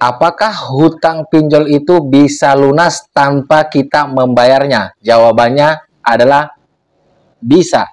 Apakah hutang pinjol itu bisa lunas tanpa kita membayarnya? Jawabannya adalah bisa.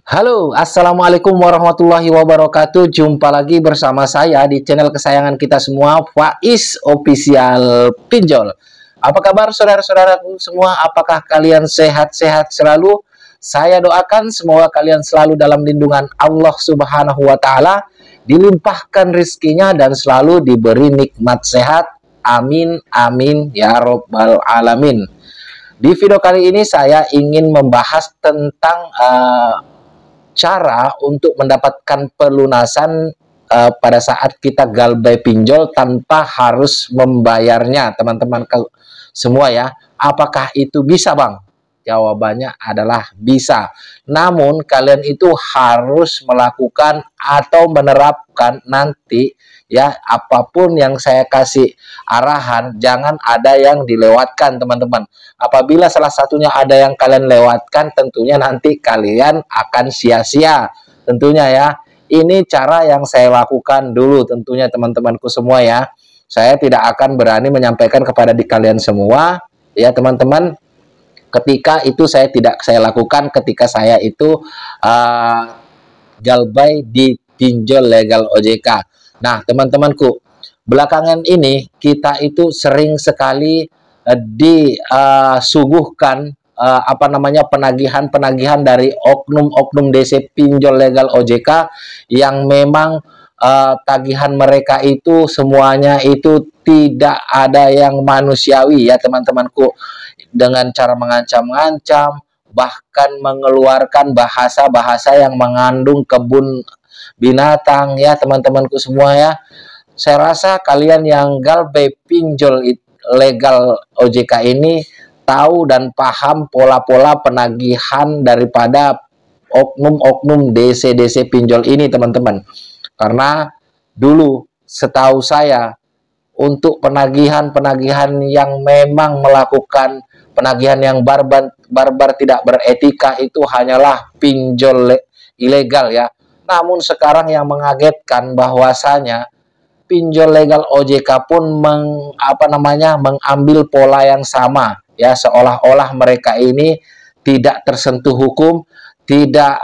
Halo, assalamualaikum warahmatullahi wabarakatuh. Jumpa lagi bersama saya di channel kesayangan kita semua, Faiz Official Pinjol. Apa kabar saudara-saudaraku semua? Apakah kalian sehat-sehat selalu? Saya doakan semoga kalian selalu dalam lindungan Allah Subhanahu wa Ta'ala, dilimpahkan rizkinya dan selalu diberi nikmat sehat. Amin, amin, ya Rabbal Alamin. Di video kali ini saya ingin membahas tentang cara untuk mendapatkan pelunasan pada saat kita galbay pinjol tanpa harus membayarnya, teman-teman semua ya. Apakah itu bisa, Bang? Jawabannya adalah bisa. Namun kalian itu harus melakukan atau menerapkan nanti ya, apapun yang saya kasih arahan, jangan ada yang dilewatkan, teman-teman. Apabila salah satunya ada yang kalian lewatkan, tentunya nanti kalian akan sia-sia. Tentunya ya, ini cara yang saya lakukan dulu tentunya teman-temanku semua ya. Saya tidak akan berani menyampaikan kepada kalian semua ya teman-teman. Ketika itu saya lakukan ketika saya itu galbay di pinjol legal OJK. Nah teman-temanku, belakangan ini kita itu sering sekali disuguhkan penagihan dari oknum-oknum DC pinjol legal OJK yang memang tagihan mereka itu semuanya itu tidak ada yang manusiawi ya teman-temanku, dengan cara mengancam-ngancam, bahkan mengeluarkan bahasa-bahasa yang mengandung kebun binatang ya teman-temanku semua ya. Saya rasa kalian yang galbay pinjol legal OJK ini tahu dan paham pola-pola penagihan daripada oknum-oknum DC pinjol ini teman-teman. Karena dulu setahu saya untuk penagihan-penagihan yang memang melakukan penagihan yang barbar tidak beretika itu hanyalah pinjol ilegal ya. Namun sekarang yang mengagetkan bahwasanya pinjol legal OJK pun mengambil pola yang sama ya, seolah-olah mereka ini tidak tersentuh hukum, tidak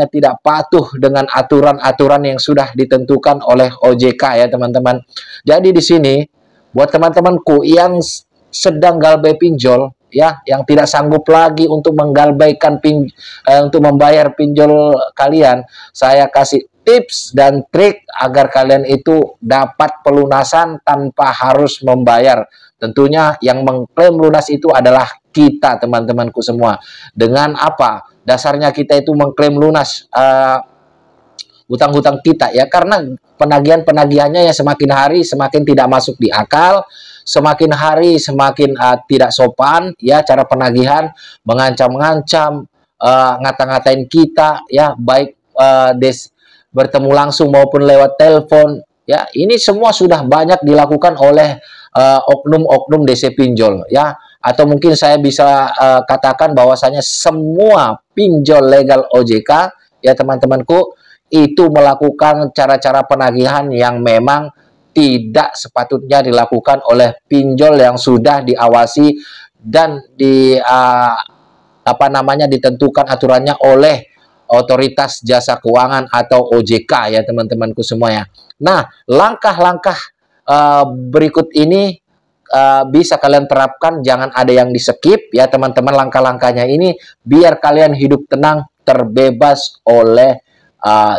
tidak patuh dengan aturan-aturan yang sudah ditentukan oleh OJK ya teman-teman. Jadi di sini buat teman-temanku yang sedang galbay pinjol ya, yang tidak sanggup lagi untuk menggalbaykan untuk membayar pinjol kalian, saya kasih tips dan trik agar kalian itu dapat pelunasan tanpa harus membayar. Tentunya yang mengklaim lunas itu adalah kita teman-temanku semua. Dengan apa dasarnya kita itu mengklaim lunas hutang-hutang kita ya? Karena penagihannya ya semakin hari semakin tidak masuk di akal, semakin hari semakin tidak sopan ya cara penagihan, mengancam-ngancam, ngata-ngatain kita ya, baik bertemu langsung maupun lewat telepon ya. Ini semua sudah banyak dilakukan oleh oknum-oknum DC pinjol ya, atau mungkin saya bisa katakan bahwasanya semua pinjol legal OJK ya teman-temanku itu melakukan cara-cara penagihan yang memang tidak sepatutnya dilakukan oleh pinjol yang sudah diawasi dan ditentukan aturannya oleh Otoritas Jasa Keuangan atau OJK ya teman-temanku semua ya. Nah, langkah-langkah berikut ini bisa kalian terapkan, jangan ada yang di skip ya teman-teman. Langkah-langkahnya ini biar kalian hidup tenang, terbebas oleh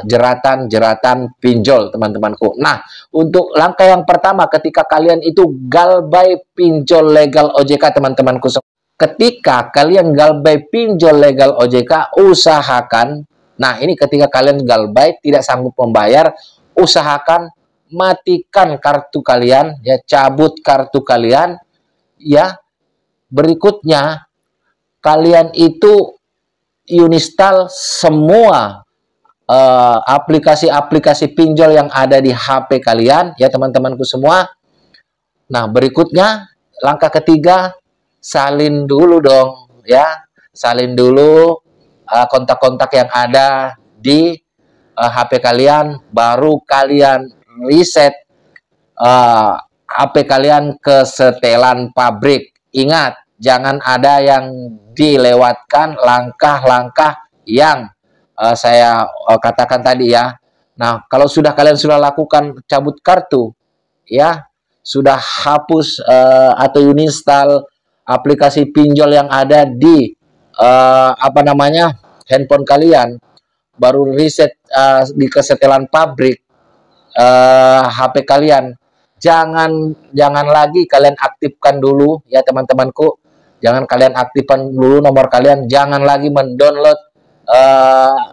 jeratan-jeratan pinjol teman-temanku. Nah, untuk langkah yang pertama ketika kalian itu galbay pinjol legal OJK teman-temanku, ketika kalian galbay pinjol legal OJK, usahakan, nah ini ketika kalian galbay tidak sanggup membayar, usahakan matikan kartu kalian ya, cabut kartu kalian ya. Berikutnya kalian itu uninstall semua aplikasi-aplikasi pinjol yang ada di HP kalian ya teman-temanku semua. Nah, berikutnya langkah ketiga, salin dulu dong ya, salin dulu kontak-kontak yang ada di HP kalian, baru kalian reset HP kalian ke setelan pabrik. Ingat, jangan ada yang dilewatkan langkah-langkah yang saya katakan tadi ya. Nah, kalau kalian sudah lakukan cabut kartu, ya, sudah hapus atau uninstall aplikasi pinjol yang ada di handphone kalian, baru reset di kesetelan pabrik HP kalian, jangan lagi kalian aktifkan dulu ya teman-temanku. Jangan kalian aktifkan dulu nomor kalian, jangan lagi mendownload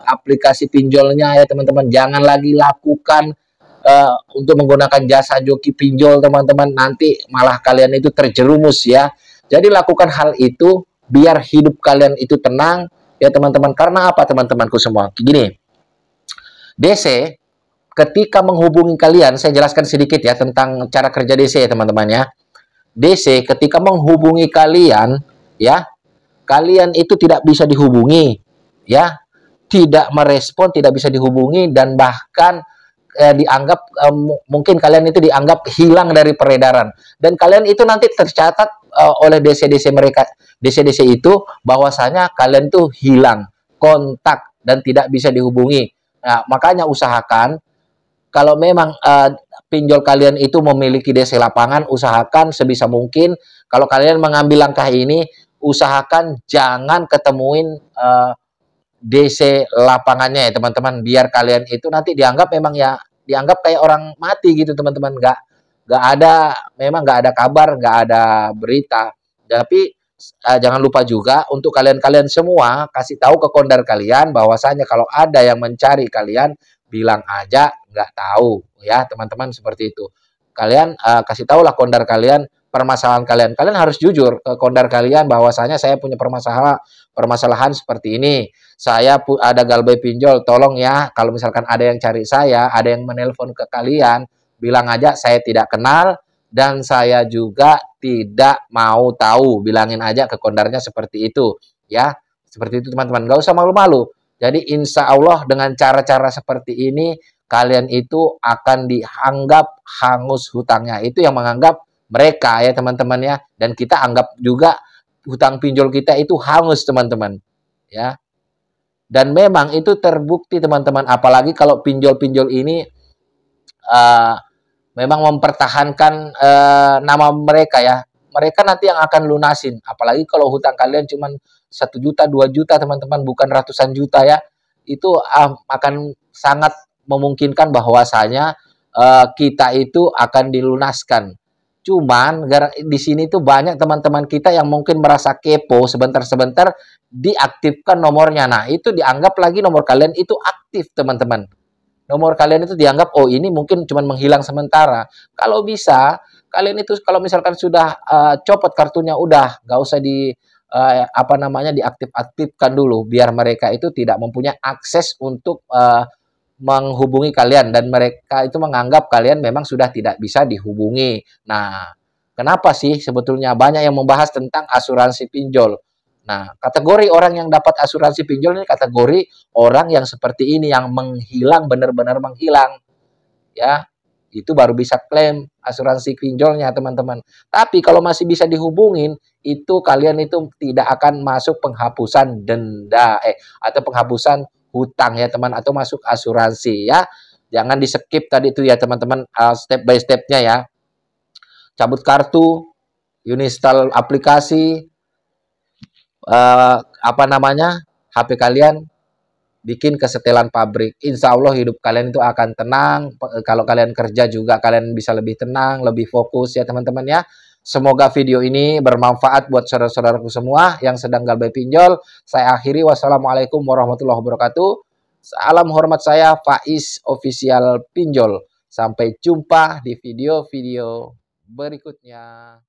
aplikasi pinjolnya ya teman-teman. Jangan lagi lakukan untuk menggunakan jasa joki pinjol teman-teman, nanti malah kalian itu terjerumus ya. Jadi lakukan hal itu biar hidup kalian itu tenang ya teman-teman. Karena apa teman-temanku semua? Gini, DC ketika menghubungi kalian, saya jelaskan sedikit ya tentang cara kerja DC ya teman-teman ya. DC ketika menghubungi kalian ya, kalian itu tidak bisa dihubungi ya, tidak merespon, tidak bisa dihubungi, dan bahkan dianggap mungkin kalian itu dianggap hilang dari peredaran, dan kalian itu nanti tercatat oleh DC-DC mereka, DC-DC itu bahwasanya kalian tuh hilang kontak dan tidak bisa dihubungi. Nah, makanya usahakan kalau memang pinjol kalian itu memiliki DC lapangan, usahakan sebisa mungkin kalau kalian mengambil langkah ini, usahakan jangan ketemuin DC lapangannya ya teman-teman, biar kalian itu nanti dianggap memang ya, dianggap kayak orang mati gitu teman-teman. Nggak ada, memang nggak ada kabar, nggak ada berita. Tapi jangan lupa juga untuk kalian semua, kasih tahu ke kondar kalian bahwasanya kalau ada yang mencari kalian, bilang aja nggak tahu ya teman-teman, seperti itu. Kalian kasih tahulah kondar kalian permasalahan kalian. Kalian harus jujur ke kondar kalian bahwasanya saya punya permasalahan seperti ini. Saya ada galbay pinjol, tolong ya kalau misalkan ada yang cari saya, ada yang menelpon ke kalian, bilang aja saya tidak kenal dan saya juga tidak mau tahu. Bilangin aja ke kondarnya seperti itu ya. Seperti itu teman-teman, nggak usah malu-malu. Jadi insya Allah dengan cara-cara seperti ini kalian itu akan dianggap hangus hutangnya. Itu yang menganggap mereka ya teman-teman ya, dan kita anggap juga hutang pinjol kita itu hangus teman-teman ya. Dan memang itu terbukti teman-teman, apalagi kalau pinjol-pinjol ini memang mempertahankan nama mereka ya. Mereka nanti yang akan lunasin, apalagi kalau hutang kalian cuma 1 juta, 2 juta teman-teman, bukan ratusan juta ya. Itu akan sangat memungkinkan bahwasanya kita itu akan dilunaskan. Cuman di sini tuh banyak teman-teman kita yang mungkin merasa kepo, sebentar-sebentar diaktifkan nomornya. Nah, itu dianggap lagi nomor kalian itu aktif, teman-teman. Nomor kalian itu dianggap, oh ini mungkin cuma menghilang sementara. Kalau bisa, kalian itu kalau misalkan sudah copot kartunya, udah nggak usah diaktif-aktifkan dulu, biar mereka itu tidak mempunyai akses untuk menghubungi kalian, dan mereka itu menganggap kalian memang sudah tidak bisa dihubungi. Nah, kenapa sih sebetulnya banyak yang membahas tentang asuransi pinjol? Nah, kategori orang yang dapat asuransi pinjol ini kategori orang yang seperti ini, yang menghilang, benar-benar menghilang. Ya, itu baru bisa klaim asuransi pinjolnya, teman-teman. Tapi kalau masih bisa dihubungin, itu kalian itu tidak akan masuk penghapusan denda atau penghapusan hutang ya teman, atau masuk asuransi ya. Jangan di skip tadi itu ya teman-teman, step by stepnya ya. Cabut kartu, uninstall aplikasi, HP kalian, bikin kesetelan pabrik. Insya Allah hidup kalian itu akan tenang. Kalau kalian kerja juga kalian bisa lebih tenang, lebih fokus ya teman-teman ya. Semoga video ini bermanfaat buat saudara-saudaraku semua yang sedang galbay pinjol. Saya akhiri, wassalamualaikum warahmatullahi wabarakatuh. Salam hormat saya, Faiz Official Pinjol. Sampai jumpa di video-video berikutnya.